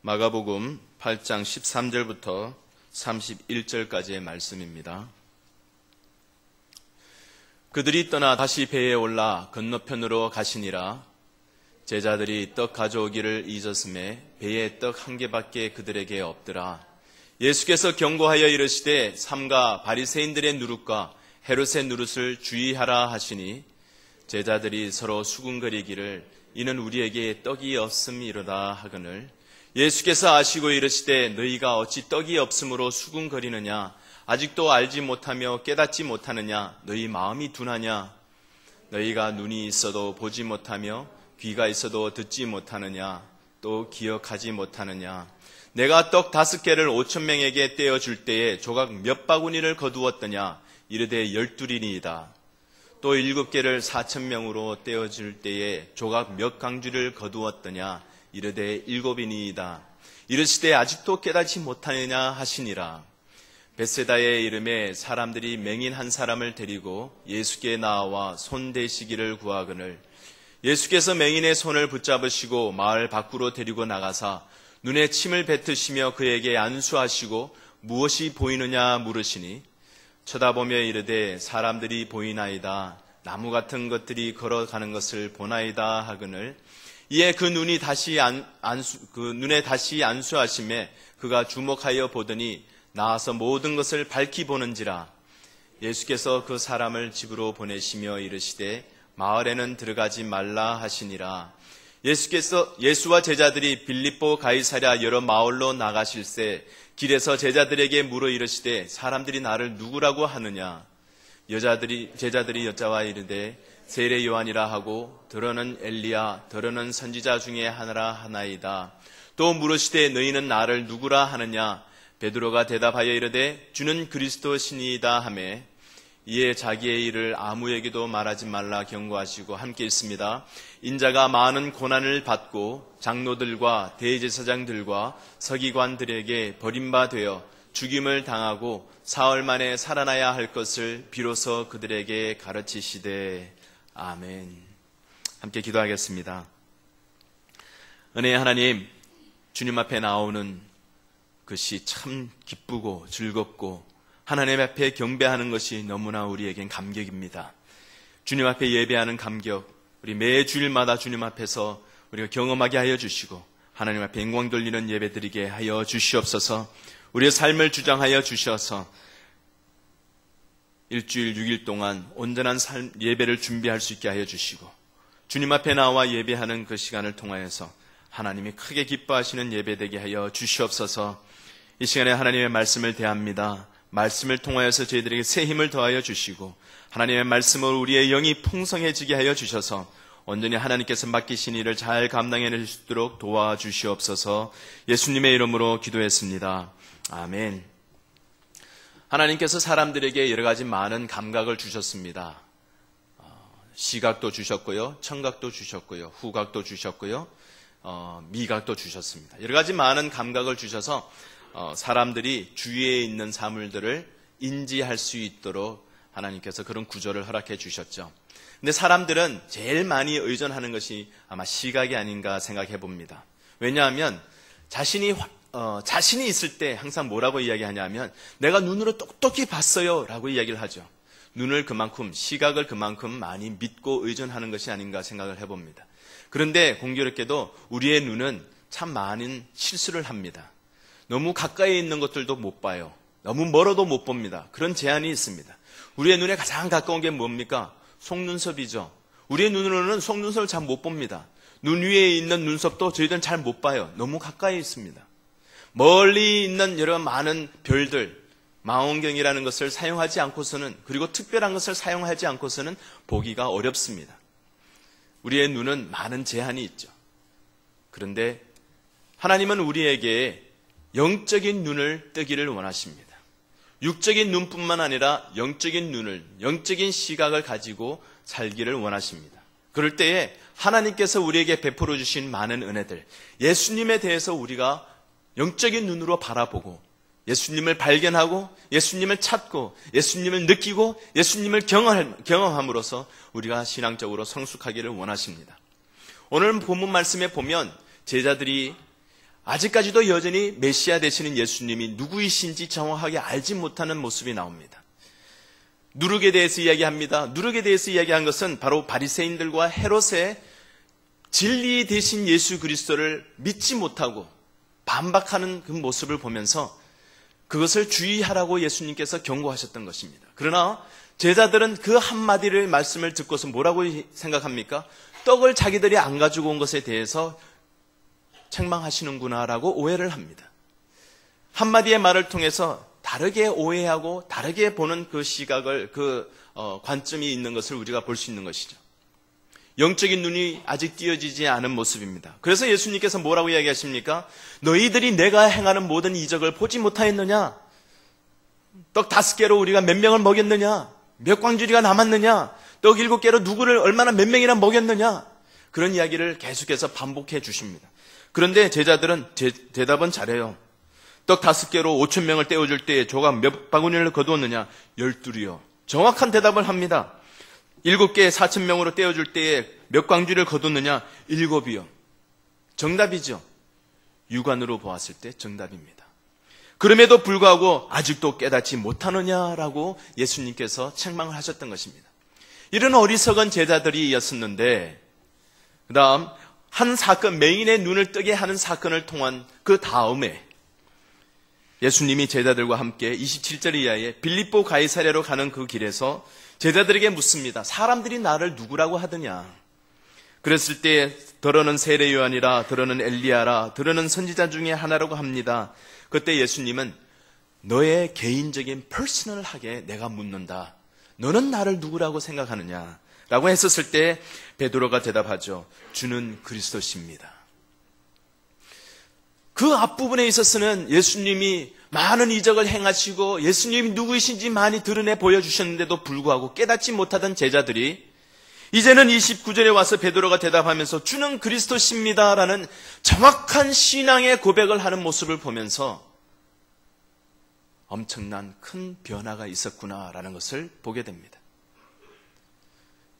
마가복음 8장 13절부터 31절까지의 말씀입니다. 그들이 떠나 다시 배에 올라 건너편으로 가시니라. 제자들이 떡 가져오기를 잊었음에 배에 떡 한 개밖에 그들에게 없더라. 예수께서 경고하여 이르시되 삼가 바리새인들의 누룩과 헤롯의 누룩을 주의하라 하시니 제자들이 서로 수군거리기를 이는 우리에게 떡이 없음이로다 하거늘 예수께서 아시고 이르시되 너희가 어찌 떡이 없음으로 수군거리느냐 아직도 알지 못하며 깨닫지 못하느냐 너희 마음이 둔하냐 너희가 눈이 있어도 보지 못하며 귀가 있어도 듣지 못하느냐 또 기억하지 못하느냐 내가 떡 5개를 5,000명에게 떼어줄 때에 조각 몇 바구니를 거두었더냐 이르되 12이니이다 또 7개를 4,000명으로 떼어줄 때에 조각 몇 강주를 거두었더냐 이르되 7이니이다 이르시되 아직도 깨닫지 못하느냐 하시니라. 벳세다에 이름에 사람들이 맹인 한 사람을 데리고 예수께 나와 손 대시기를 구하거늘 예수께서 맹인의 손을 붙잡으시고 마을 밖으로 데리고 나가사 눈에 침을 뱉으시며 그에게 안수하시고 무엇이 보이느냐 물으시니 쳐다보며 이르되 사람들이 보이나이다 나무 같은 것들이 걸어가는 것을 보나이다 하거늘 이에 그 눈에 다시 안수하심에 그가 주목하여 보더니 나와서 모든 것을 밝히 보는지라. 예수께서 그 사람을 집으로 보내시며 이르시되 마을에는 들어가지 말라 하시니라. 예수와 제자들이 빌립보 가이사랴 여러 마을로 나가실새 길에서 제자들에게 물어 이르시되 사람들이 나를 누구라고 하느냐. 제자들이 여짜와 이르되 세례 요한이라 하고 더러는 엘리야 더러는 선지자 중에 하나라 하나이다. 또 물으시되 너희는 나를 누구라 하느냐. 베드로가 대답하여 이르되 주는 그리스도시니이다 하매 이에 자기의 일을 아무에게도 말하지 말라 경고하시고 함께 있습니다. 인자가 많은 고난을 받고 장로들과 대제사장들과 서기관들에게 버림받아 죽임을 당하고 사흘 만에 살아나야 할 것을 비로소 그들에게 가르치시되 아멘. 함께 기도하겠습니다. 은혜의 하나님, 주님 앞에 나오는 것이 참 기쁘고 즐겁고 하나님 앞에 경배하는 것이 너무나 우리에겐 감격입니다. 주님 앞에 예배하는 감격, 우리 매 주일마다 주님 앞에서 우리가 경험하게 하여 주시고 하나님 앞에 영광 돌리는 예배 드리게 하여 주시옵소서. 우리의 삶을 주장하여 주셔서 일주일 6일 동안 온전한 예배를 준비할 수 있게 하여 주시고 주님 앞에 나와 예배하는 그 시간을 통하여서 하나님이 크게 기뻐하시는 예배 되게 하여 주시옵소서. 이 시간에 하나님의 말씀을 대합니다. 말씀을 통하여서 저희들에게 새 힘을 더하여 주시고 하나님의 말씀으로 우리의 영이 풍성해지게 하여 주셔서 온전히 하나님께서 맡기신 일을 잘 감당해낼 수 있도록 도와주시옵소서. 예수님의 이름으로 기도했습니다. 아멘. 하나님께서 사람들에게 여러 가지 많은 감각을 주셨습니다. 시각도 주셨고요, 청각도 주셨고요, 후각도 주셨고요, 미각도 주셨습니다. 여러 가지 많은 감각을 주셔서 사람들이 주위에 있는 사물들을 인지할 수 있도록 하나님께서 그런 구조를 허락해 주셨죠. 근데 사람들은 제일 많이 의존하는 것이 아마 시각이 아닌가 생각해 봅니다. 왜냐하면 자신이 있을 때 항상 뭐라고 이야기하냐면 내가 눈으로 똑똑히 봤어요 라고 이야기를 하죠. 시각을 그만큼 많이 믿고 의존하는 것이 아닌가 생각을 해봅니다. 그런데 공교롭게도 우리의 눈은 참 많은 실수를 합니다. 너무 가까이 있는 것들도 못 봐요. 너무 멀어도 못 봅니다. 그런 제한이 있습니다. 우리의 눈에 가장 가까운 게 뭡니까? 속눈썹이죠. 우리의 눈으로는 속눈썹을 잘 못 봅니다. 눈 위에 있는 눈썹도 저희들은 잘 못 봐요. 너무 가까이 있습니다. 멀리 있는 여러 많은 별들, 망원경이라는 것을 사용하지 않고서는, 그리고 특별한 것을 사용하지 않고서는 보기가 어렵습니다. 우리의 눈은 많은 제한이 있죠. 그런데 하나님은 우리에게 영적인 눈을 뜨기를 원하십니다. 육적인 눈뿐만 아니라 영적인 눈을, 영적인 시각을 가지고 살기를 원하십니다. 그럴 때에 하나님께서 우리에게 베풀어 주신 많은 은혜들, 예수님에 대해서 우리가 영적인 눈으로 바라보고 예수님을 발견하고 예수님을 찾고 예수님을 느끼고 예수님을 경험함으로써 우리가 신앙적으로 성숙하기를 원하십니다. 오늘 본문 말씀에 보면 제자들이 아직까지도 여전히 메시아 되시는 예수님이 누구이신지 정확하게 알지 못하는 모습이 나옵니다. 누룩에 대해서 이야기합니다. 누룩에 대해서 이야기한 것은 바로 바리새인들과 헤롯의 진리 대신 예수 그리스도를 믿지 못하고 반박하는 그 모습을 보면서 그것을 주의하라고 예수님께서 경고하셨던 것입니다. 그러나 제자들은 그 한마디를 말씀을 듣고서 뭐라고 생각합니까? 떡을 자기들이 안 가지고 온 것에 대해서 책망하시는구나라고 오해를 합니다. 한마디의 말을 통해서 다르게 오해하고 다르게 보는 그 시각을, 관점이 있는 것을 우리가 볼 수 있는 것이죠. 영적인 눈이 아직 띄어지지 않은 모습입니다. 그래서 예수님께서 뭐라고 이야기하십니까? 너희들이 내가 행하는 모든 이적을 보지 못하였느냐? 떡 5개로 우리가 몇 명을 먹였느냐? 몇 광주리가 남았느냐? 떡 7개로 누구를 얼마나 몇 명이나 먹였느냐? 그런 이야기를 계속해서 반복해 주십니다. 그런데 제자들은 대답은 잘해요. 떡 5개로 5,000명을 떼어줄 때에 조각 몇 바구니를 거두었느냐? 12이요. 정확한 대답을 합니다. 7개 4,000명으로 떼어줄 때에 몇 광주를 거뒀느냐? 7이요. 정답이죠. 육안으로 보았을 때 정답입니다. 그럼에도 불구하고 아직도 깨닫지 못하느냐라고 예수님께서 책망을 하셨던 것입니다. 이런 어리석은 제자들이었었는데 그 다음 한 사건, 맹인의 눈을 뜨게 하는 사건을 통한 그 다음에 예수님이 제자들과 함께 27절 이하에 빌립보 가이사랴로 가는 그 길에서 제자들에게 묻습니다. 사람들이 나를 누구라고 하느냐? 그랬을 때 더러는 세례 요한이라, 더러는 엘리야라, 더러는 선지자 중에 하나라고 합니다. 그때 예수님은 너의 개인적인 퍼스널하게 내가 묻는다. 너는 나를 누구라고 생각하느냐? 라고 했었을 때 베드로가 대답하죠. 주는 그리스도십니다. 그 앞부분에 있어서는 예수님이 많은 이적을 행하시고 예수님이 누구이신지 많이 드러내 보여주셨는데도 불구하고 깨닫지 못하던 제자들이 이제는 29절에 와서 베드로가 대답하면서 주는 그리스도십니다 라는 정확한 신앙의 고백을 하는 모습을 보면서 엄청난 큰 변화가 있었구나라는 것을 보게 됩니다.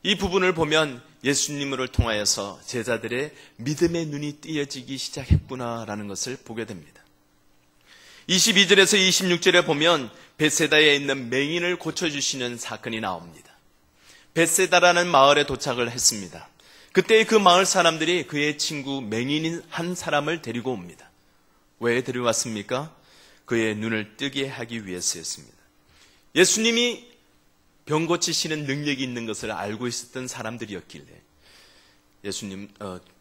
이 부분을 보면 예수님을 통하여서 제자들의 믿음의 눈이 띄어지기 시작했구나라는 것을 보게 됩니다. 22절에서 26절에 보면 벳세다에 있는 맹인을 고쳐주시는 사건이 나옵니다. 벳세다라는 마을에 도착을 했습니다. 그때 그 마을 사람들이 그의 친구 맹인인 한 사람을 데리고 옵니다. 왜 데려왔습니까? 그의 눈을 뜨게 하기 위해서였습니다. 예수님이 병 고치시는 능력이 있는 것을 알고 있었던 사람들이었길래 예수님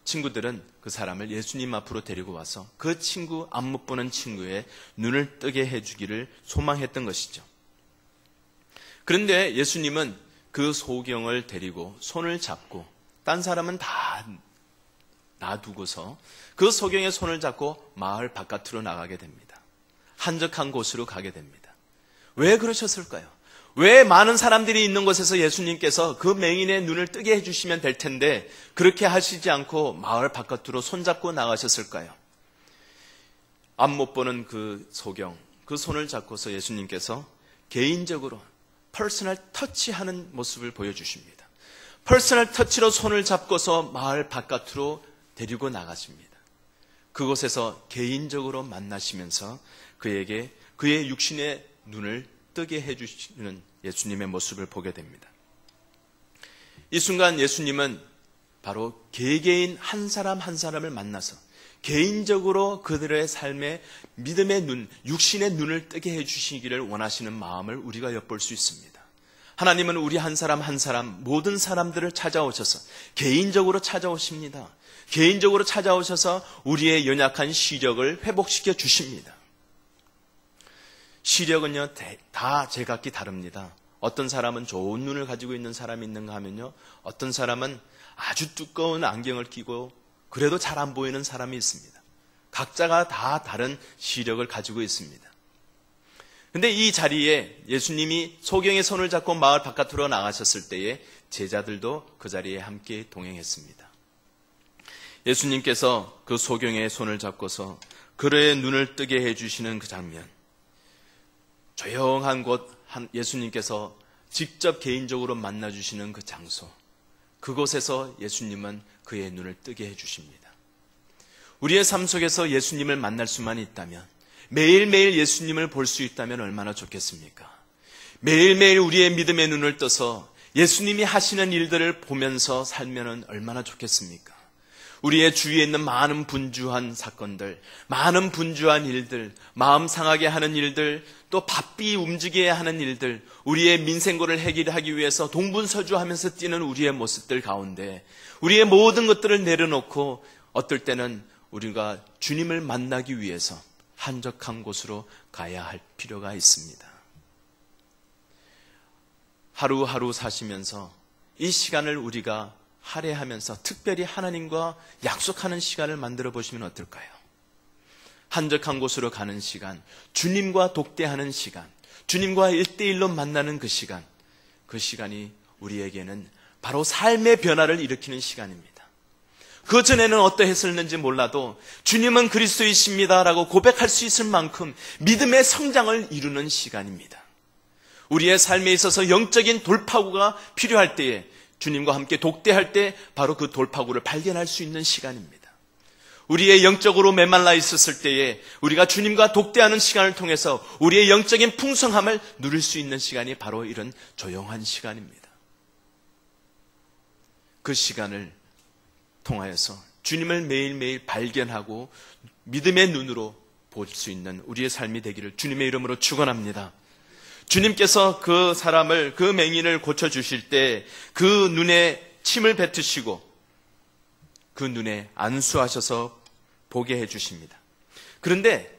친구들은 그 사람을 예수님 앞으로 데리고 와서 그 친구, 안 못 보는 친구의 눈을 뜨게 해주기를 소망했던 것이죠. 그런데 예수님은 그 소경을 데리고 손을 잡고 딴 사람은 다 놔두고서 그 소경의 손을 잡고 마을 바깥으로 나가게 됩니다. 한적한 곳으로 가게 됩니다. 왜 그러셨을까요? 왜 많은 사람들이 있는 곳에서 예수님께서 그 맹인의 눈을 뜨게 해주시면 될 텐데 그렇게 하시지 않고 마을 바깥으로 손잡고 나가셨을까요? 앞 못 보는 그 소경, 그 손을 잡고서 예수님께서 개인적으로 퍼스널 터치하는 모습을 보여주십니다. 퍼스널 터치로 손을 잡고서 마을 바깥으로 데리고 나가십니다. 그곳에서 개인적으로 만나시면서 그에게 그의 육신의 눈을 뜨게 해주시는 예수님의 모습을 보게 됩니다. 이 순간 예수님은 바로 개개인 한 사람 한 사람을 만나서 개인적으로 그들의 삶에 믿음의 눈, 육신의 눈을 뜨게 해주시기를 원하시는 마음을 우리가 엿볼 수 있습니다. 하나님은 우리 한 사람 한 사람, 모든 사람들을 찾아오셔서 개인적으로 찾아오십니다. 개인적으로 찾아오셔서 우리의 연약한 시력을 회복시켜 주십니다. 시력은요, 다 제각기 다릅니다. 어떤 사람은 좋은 눈을 가지고 있는 사람이 있는가 하면요, 어떤 사람은 아주 두꺼운 안경을 끼고 그래도 잘 안 보이는 사람이 있습니다. 각자가 다 다른 시력을 가지고 있습니다. 근데 이 자리에 예수님이 소경의 손을 잡고 마을 바깥으로 나가셨을 때에 제자들도 그 자리에 함께 동행했습니다. 예수님께서 그 소경의 손을 잡고서 그의 눈을 뜨게 해주시는 그 장면, 조용한 곳 예수님께서 직접 개인적으로 만나주시는 그 장소, 그곳에서 예수님은 그의 눈을 뜨게 해주십니다. 우리의 삶 속에서 예수님을 만날 수만 있다면, 매일매일 예수님을 볼 수 있다면 얼마나 좋겠습니까? 매일매일 우리의 믿음의 눈을 떠서 예수님이 하시는 일들을 보면서 살면 얼마나 좋겠습니까? 우리의 주위에 있는 많은 분주한 사건들, 많은 분주한 일들, 마음 상하게 하는 일들, 또 바삐 움직여야 하는 일들, 우리의 민생고를 해결하기 위해서 동분서주하면서 뛰는 우리의 모습들 가운데 우리의 모든 것들을 내려놓고 어떨 때는 우리가 주님을 만나기 위해서 한적한 곳으로 가야 할 필요가 있습니다. 하루하루 사시면서 이 시간을 우리가 할애하면서 특별히 하나님과 약속하는 시간을 만들어 보시면 어떨까요? 한적한 곳으로 가는 시간, 주님과 독대하는 시간, 주님과 1대1로 만나는 그 시간, 그 시간이 우리에게는 바로 삶의 변화를 일으키는 시간입니다. 그 전에는 어떠했었는지 몰라도 주님은 그리스도이십니다 라고 고백할 수 있을 만큼 믿음의 성장을 이루는 시간입니다. 우리의 삶에 있어서 영적인 돌파구가 필요할 때에 주님과 함께 독대할 때 바로 그 돌파구를 발견할 수 있는 시간입니다. 우리의 영적으로 메말라 있었을 때에 우리가 주님과 독대하는 시간을 통해서 우리의 영적인 풍성함을 누릴 수 있는 시간이 바로 이런 조용한 시간입니다. 그 시간을 통하여서 주님을 매일매일 발견하고 믿음의 눈으로 볼 수 있는 우리의 삶이 되기를 주님의 이름으로 축원합니다. 주님께서 그 사람을, 그 맹인을 고쳐주실 때 그 눈에 침을 뱉으시고 그 눈에 안수하셔서 보게 해주십니다. 그런데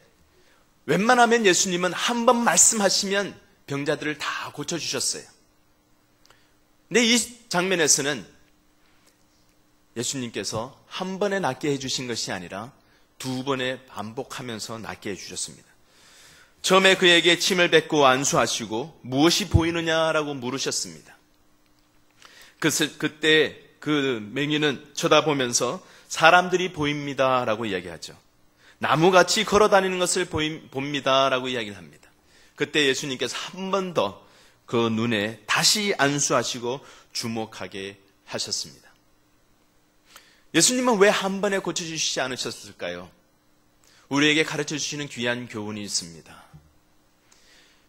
웬만하면 예수님은 한 번 말씀하시면 병자들을 다 고쳐주셨어요. 근데 이 장면에서는 예수님께서 한 번에 낫게 해주신 것이 아니라 두 번에 반복하면서 낫게 해주셨습니다. 처음에 그에게 침을 뱉고 안수하시고 무엇이 보이느냐라고 물으셨습니다. 그때 그 맹인은 쳐다보면서 사람들이 보입니다라고 이야기하죠. 나무같이 걸어다니는 것을 봅니다라고 이야기를 합니다. 그때 예수님께서 한 번 더 그 눈에 다시 안수하시고 주목하게 하셨습니다. 예수님은 왜 한 번에 고쳐주시지 않으셨을까요? 우리에게 가르쳐주시는 귀한 교훈이 있습니다.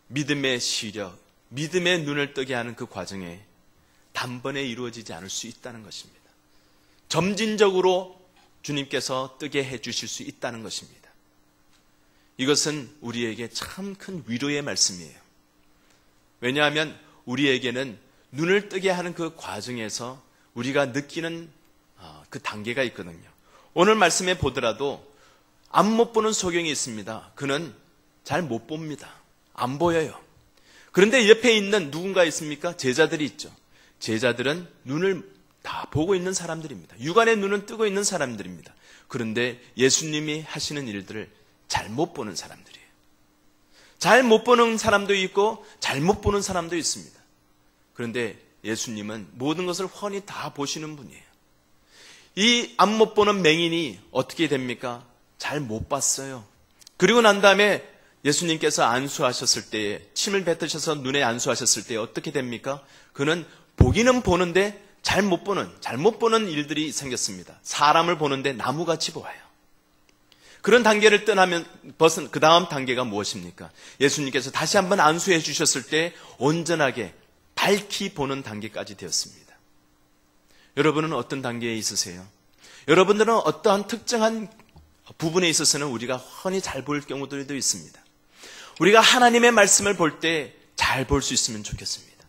믿음의 시력, 믿음의 눈을 뜨게 하는 그 과정에 단번에 이루어지지 않을 수 있다는 것입니다. 점진적으로 주님께서 뜨게 해주실 수 있다는 것입니다. 이것은 우리에게 참 큰 위로의 말씀이에요. 왜냐하면 우리에게는 눈을 뜨게 하는 그 과정에서 우리가 느끼는 그 단계가 있거든요. 오늘 말씀에 보더라도 앞 못 보는 소경이 있습니다. 그는 잘 못 봅니다. 안 보여요. 그런데 옆에 있는 누군가 있습니까? 제자들이 있죠. 제자들은 눈을 다 보고 있는 사람들입니다. 육안의 눈은 뜨고 있는 사람들입니다. 그런데 예수님이 하시는 일들을 잘 못 보는 사람들이에요. 잘 못 보는 사람도 있고 잘 못 보는 사람도 있습니다. 그런데 예수님은 모든 것을 훤히 다 보시는 분이에요. 이 앞 못 보는 맹인이 어떻게 됩니까? 잘 못 봤어요. 그리고 난 다음에 예수님께서 안수하셨을 때에 침을 뱉으셔서 눈에 안수하셨을 때 어떻게 됩니까? 그는 보기는 보는데 잘못 보는 일들이 생겼습니다. 사람을 보는데 나무같이 보아요. 그런 단계를 떠나면 벗은 그 다음 단계가 무엇입니까? 예수님께서 다시 한번 안수해 주셨을 때 온전하게 밝히 보는 단계까지 되었습니다. 여러분은 어떤 단계에 있으세요? 여러분들은 어떠한 특정한 부분에 있어서는 우리가 훤히 잘 볼 경우들도 있습니다. 우리가 하나님의 말씀을 볼 때 잘 볼 수 있으면 좋겠습니다.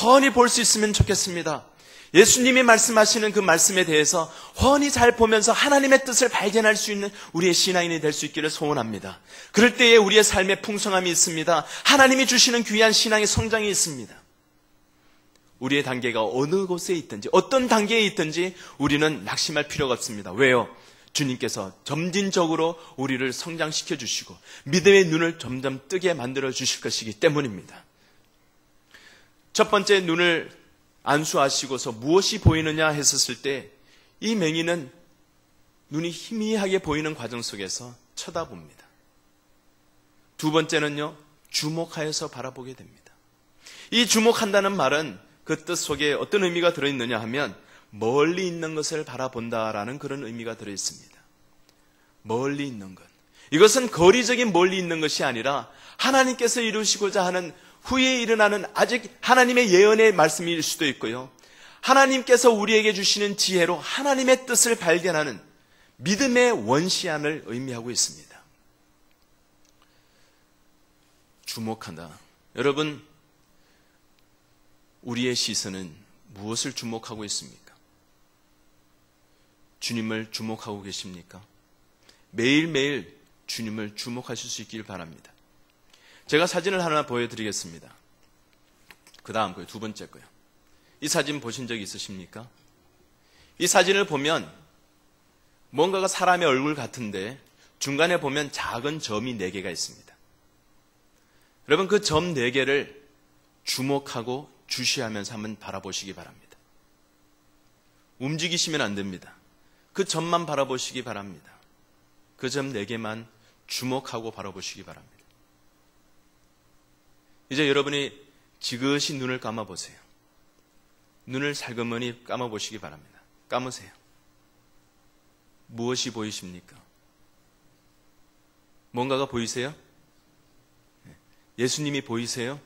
훤히 볼 수 있으면 좋겠습니다. 예수님이 말씀하시는 그 말씀에 대해서 훤히 잘 보면서 하나님의 뜻을 발견할 수 있는 우리의 신앙인이 될 수 있기를 소원합니다. 그럴 때에 우리의 삶에 풍성함이 있습니다. 하나님이 주시는 귀한 신앙의 성장이 있습니다. 우리의 단계가 어느 곳에 있든지 어떤 단계에 있든지 우리는 낙심할 필요가 없습니다. 왜요? 주님께서 점진적으로 우리를 성장시켜 주시고 믿음의 눈을 점점 뜨게 만들어 주실 것이기 때문입니다. 첫 번째 눈을 안수하시고서 무엇이 보이느냐 했었을 때 이 맹인은 눈이 희미하게 보이는 과정 속에서 쳐다봅니다. 두 번째는요, 주목하여서 바라보게 됩니다. 이 주목한다는 말은 그 뜻 속에 어떤 의미가 들어있느냐 하면 멀리 있는 것을 바라본다라는 그런 의미가 들어있습니다. 멀리 있는 것. 이것은 거리적인 멀리 있는 것이 아니라 하나님께서 이루시고자 하는 후에 일어나는 아직 하나님의 예언의 말씀일 수도 있고요. 하나님께서 우리에게 주시는 지혜로 하나님의 뜻을 발견하는 믿음의 원시안을 의미하고 있습니다. 주목한다. 여러분, 우리의 시선은 무엇을 주목하고 있습니까? 주님을 주목하고 계십니까? 매일매일 주님을 주목하실 수 있길 바랍니다. 제가 사진을 하나 보여드리겠습니다. 그 다음 거요, 두 번째 거요. 이 사진 보신 적 있으십니까? 이 사진을 보면 뭔가가 사람의 얼굴 같은데 중간에 보면 작은 점이 4개가 있습니다. 여러분, 그 점 4개를 주목하고 주시하면서 한번 바라보시기 바랍니다. 움직이시면 안 됩니다. 그 점만 바라보시기 바랍니다. 그 점 4개만 주목하고 바라보시기 바랍니다. 이제 여러분이 지그시 눈을 감아보세요. 눈을 살그머니 감아보시기 바랍니다. 감으세요. 무엇이 보이십니까? 뭔가가 보이세요? 예수님이 보이세요?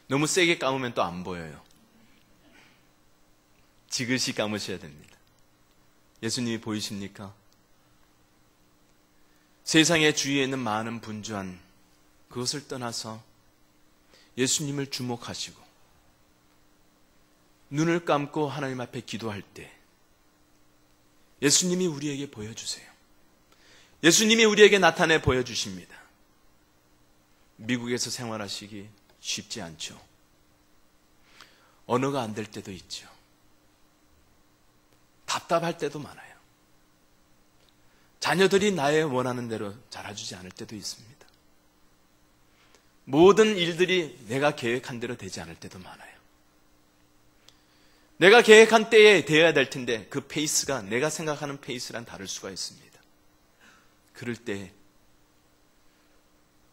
너무 세게 감으면 또 안 보여요. 지그시 감으셔야 됩니다. 예수님이 보이십니까? 세상의 주위에 있는 많은 분주한 그것을 떠나서 예수님을 주목하시고 눈을 감고 하나님 앞에 기도할 때 예수님이 우리에게 보여주세요. 예수님이 우리에게 나타내 보여주십니다. 미국에서 생활하시기 쉽지 않죠. 언어가 안 될 때도 있죠. 답답할 때도 많아요. 자녀들이 나의 원하는 대로 자라주지 않을 때도 있습니다. 모든 일들이 내가 계획한 대로 되지 않을 때도 많아요. 내가 계획한 때에 되어야 될 텐데 그 페이스가 내가 생각하는 페이스랑 다를 수가 있습니다. 그럴 때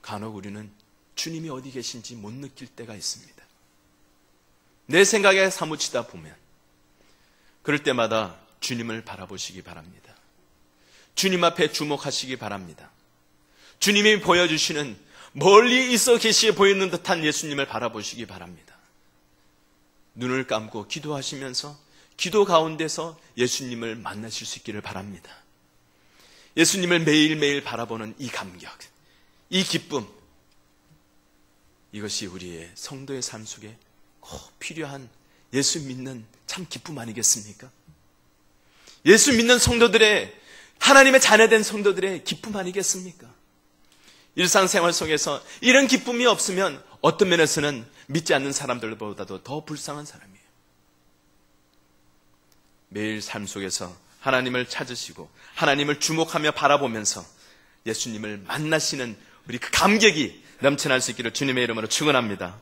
간혹 우리는 주님이 어디 계신지 못 느낄 때가 있습니다. 내 생각에 사무치다 보면 그럴 때마다 주님을 바라보시기 바랍니다. 주님 앞에 주목하시기 바랍니다. 주님이 보여주시는 멀리 있어 계시에 보이는 듯한 예수님을 바라보시기 바랍니다. 눈을 감고 기도하시면서 기도 가운데서 예수님을 만나실 수 있기를 바랍니다. 예수님을 매일매일 바라보는 이 감격, 이 기쁨, 이것이 우리의 성도의 삶 속에 꼭 필요한 예수 믿는 참 기쁨 아니겠습니까? 예수 믿는 성도들의, 하나님의 자녀된 성도들의 기쁨 아니겠습니까? 일상생활 속에서 이런 기쁨이 없으면 어떤 면에서는 믿지 않는 사람들보다도 더 불쌍한 사람이에요. 매일 삶 속에서 하나님을 찾으시고 하나님을 주목하며 바라보면서 예수님을 만나시는 우리 그 감격이 넘쳐날 수 있기를 주님의 이름으로 축원합니다.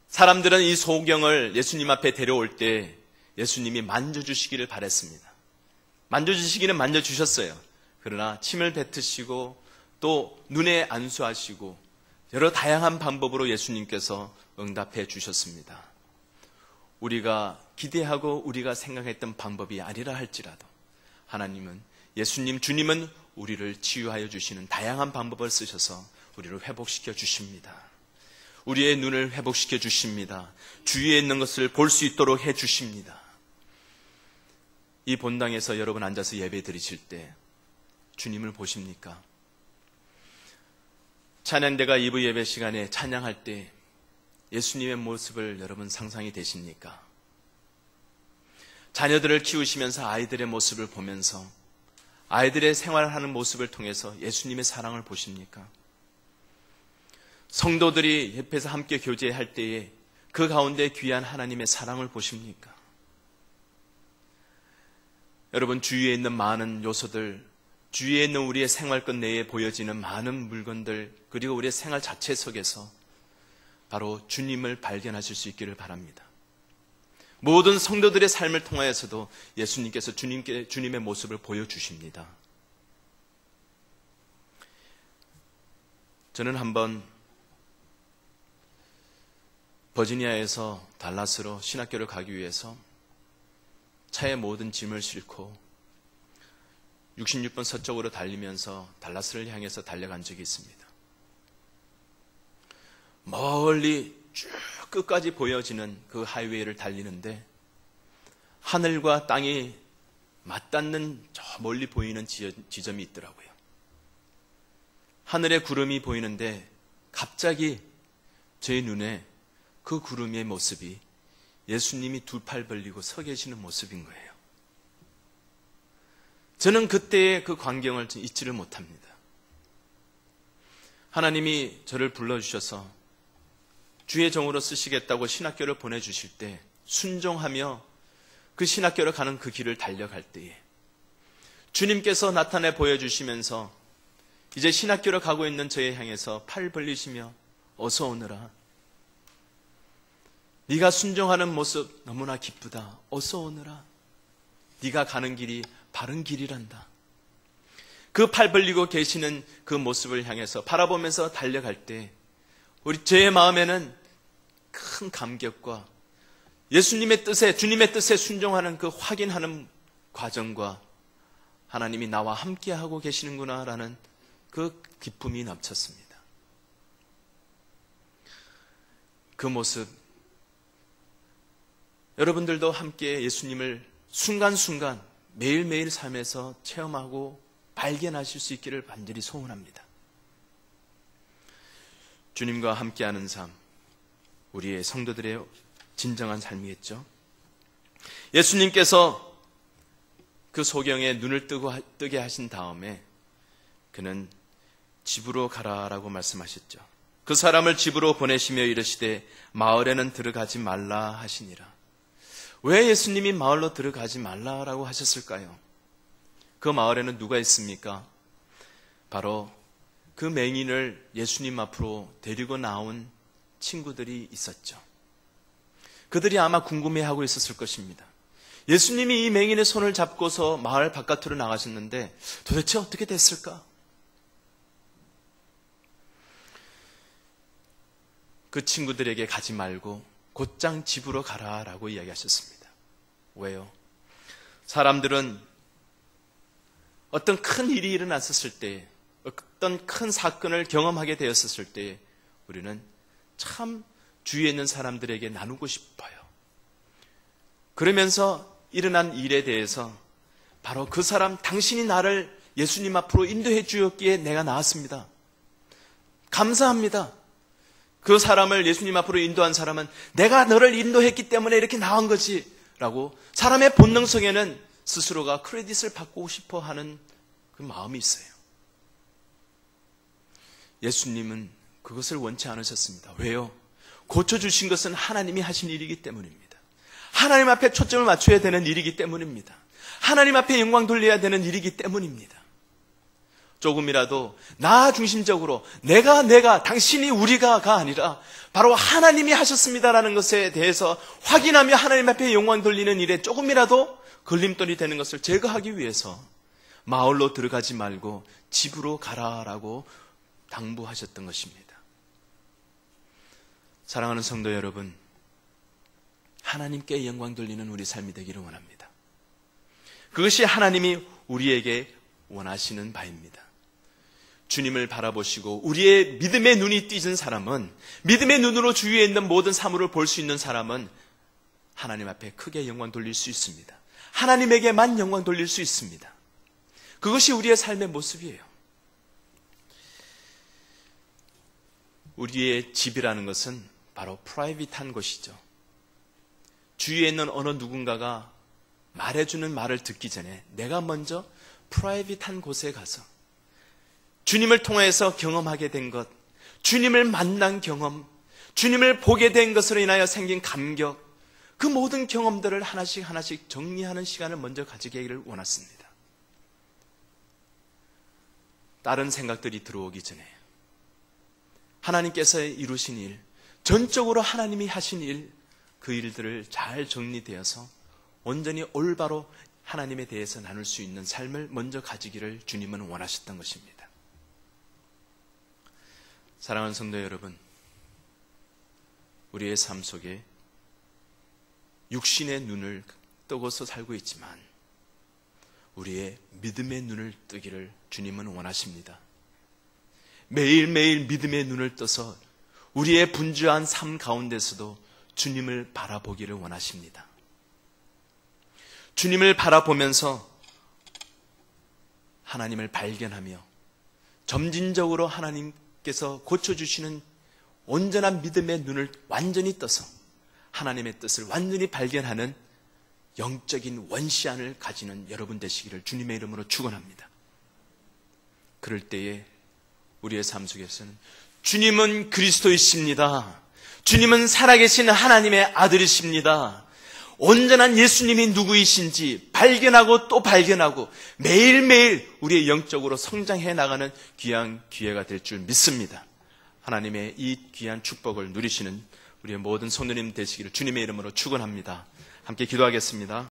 사람들은 이 소경을 예수님 앞에 데려올 때 예수님이 만져주시기를 바랬습니다. 만져주시기는 만져주셨어요. 그러나 침을 뱉으시고 또 눈에 안수하시고 여러 다양한 방법으로 예수님께서 응답해 주셨습니다. 우리가 기대하고 우리가 생각했던 방법이 아니라 할지라도 하나님은, 예수님, 주님은 우리를 치유하여 주시는 다양한 방법을 쓰셔서 우리를 회복시켜 주십니다. 우리의 눈을 회복시켜 주십니다. 주위에 있는 것을 볼 수 있도록 해 주십니다. 이 본당에서 여러분 앉아서 예배 드리실 때 주님을 보십니까? 찬양대가 2부 예배 시간에 찬양할 때 예수님의 모습을 여러분 상상이 되십니까? 자녀들을 키우시면서 아이들의 모습을 보면서 아이들의 생활하는 모습을 통해서 예수님의 사랑을 보십니까? 성도들이 옆에서 함께 교제할 때에 그 가운데 귀한 하나님의 사랑을 보십니까? 여러분, 주위에 있는 많은 요소들, 주위에 있는 우리의 생활권 내에 보여지는 많은 물건들, 그리고 우리의 생활 자체 속에서 바로 주님을 발견하실 수 있기를 바랍니다. 모든 성도들의 삶을 통하여서도 예수님께서 주님의 모습을 보여주십니다. 저는 한번 버지니아에서 달라스로 신학교를 가기 위해서 차에 모든 짐을 싣고 66번 서쪽으로 달리면서 달라스를 향해서 달려간 적이 있습니다. 멀리 쭉 끝까지 보여지는 그 하이웨이를 달리는데 하늘과 땅이 맞닿는 저 멀리 보이는 지점이 있더라고요. 하늘에 구름이 보이는데 갑자기 제 눈에 그 구름의 모습이 예수님이 두 팔 벌리고 서 계시는 모습인 거예요. 저는 그때의 그 광경을 잊지를 못합니다. 하나님이 저를 불러주셔서 주의 종으로 쓰시겠다고 신학교를 보내주실 때 순종하며 그 신학교로 가는 그 길을 달려갈 때에 주님께서 나타내 보여주시면서 이제 신학교로 가고 있는 저에 향해서 팔 벌리시며 어서 오너라. 네가 순종하는 모습 너무나 기쁘다. 어서 오너라. 네가 가는 길이 바른 길이란다. 그 팔 벌리고 계시는 그 모습을 향해서 바라보면서 달려갈 때 우리 저의 마음에는 큰 감격과 예수님의 뜻에, 주님의 뜻에 순종하는 그 확인하는 과정과 하나님이 나와 함께하고 계시는구나라는 그 기쁨이 넘쳤습니다. 그 모습, 여러분들도 함께 예수님을 순간순간 매일매일 삶에서 체험하고 발견하실 수 있기를 간절히 소원합니다. 주님과 함께하는 삶, 우리의 성도들의 진정한 삶이겠죠. 예수님께서 그 소경에 눈을 뜨게 하신 다음에 그는 집으로 가라라고 말씀하셨죠. 그 사람을 집으로 보내시며 이르시되 마을에는 들어가지 말라 하시니라. 왜 예수님이 마을로 들어가지 말라라고 하셨을까요? 그 마을에는 누가 있습니까? 바로 그 맹인을 예수님 앞으로 데리고 나온 친구들이 있었죠. 그들이 아마 궁금해하고 있었을 것입니다. 예수님이 이 맹인의 손을 잡고서 마을 바깥으로 나가셨는데 도대체 어떻게 됐을까? 그 친구들에게 가지 말고 곧장 집으로 가라라고 이야기하셨습니다. 왜요? 사람들은 어떤 큰 일이 일어났었을 때, 어떤 큰 사건을 경험하게 되었을 때 우리는 참 주위에 있는 사람들에게 나누고 싶어요. 그러면서 일어난 일에 대해서 바로 그 사람, 당신이 나를 예수님 앞으로 인도해 주었기에 내가 나왔습니다. 감사합니다. 그 사람을 예수님 앞으로 인도한 사람은 내가 너를 인도했기 때문에 이렇게 나온 거지 라고 사람의 본능 속에는 스스로가 크레딧을 받고 싶어 하는 그 마음이 있어요. 예수님은 그것을 원치 않으셨습니다. 왜요? 고쳐주신 것은 하나님이 하신 일이기 때문입니다. 하나님 앞에 초점을 맞춰야 되는 일이기 때문입니다. 하나님 앞에 영광 돌려야 되는 일이기 때문입니다. 조금이라도 나 중심적으로 내가 당신이 우리가가 아니라 바로 하나님이 하셨습니다라는 것에 대해서 확인하며 하나님 앞에 영광 돌리는 일에 조금이라도 걸림돌이 되는 것을 제거하기 위해서 마을로 들어가지 말고 집으로 가라라고 당부하셨던 것입니다. 사랑하는 성도 여러분, 하나님께 영광 돌리는 우리 삶이 되기를 원합니다. 그것이 하나님이 우리에게 원하시는 바입니다. 주님을 바라보시고 우리의 믿음의 눈이 띄진 사람은, 믿음의 눈으로 주위에 있는 모든 사물을 볼 수 있는 사람은 하나님 앞에 크게 영광 돌릴 수 있습니다. 하나님에게만 영광 돌릴 수 있습니다. 그것이 우리의 삶의 모습이에요. 우리의 집이라는 것은 바로 프라이빗한 곳이죠. 주위에 있는 어느 누군가가 말해주는 말을 듣기 전에 내가 먼저 프라이빗한 곳에 가서 주님을 통해서 경험하게 된 것, 주님을 만난 경험, 주님을 보게 된 것으로 인하여 생긴 감격, 그 모든 경험들을 하나씩 정리하는 시간을 먼저 가지기를 원했습니다. 다른 생각들이 들어오기 전에 하나님께서 이루신 일, 전적으로 하나님이 하신 일, 그 일들을 잘 정리되어서 온전히 올바로 하나님에 대해서 나눌 수 있는 삶을 먼저 가지기를 주님은 원하셨던 것입니다. 사랑하는 성도 여러분, 우리의 삶 속에 육신의 눈을 뜨고서 살고 있지만 우리의 믿음의 눈을 뜨기를 주님은 원하십니다. 매일매일 믿음의 눈을 떠서 우리의 분주한 삶 가운데서도 주님을 바라보기를 원하십니다. 주님을 바라보면서 하나님을 발견하며 점진적으로 하나님께서 고쳐주시는 온전한 믿음의 눈을 완전히 떠서 하나님의 뜻을 완전히 발견하는 영적인 원시안을 가지는 여러분 되시기를 주님의 이름으로 축원합니다. 그럴 때에 우리의 삶 속에서는 주님은 그리스도이십니다. 주님은 살아계신 하나님의 아들이십니다. 온전한 예수님이 누구이신지 발견하고 또 발견하고 매일매일 우리의 영적으로 성장해 나가는 귀한 기회가 될 줄 믿습니다. 하나님의 이 귀한 축복을 누리시는 우리의 모든 성도님 되시기를 주님의 이름으로 축원합니다. 함께 기도하겠습니다.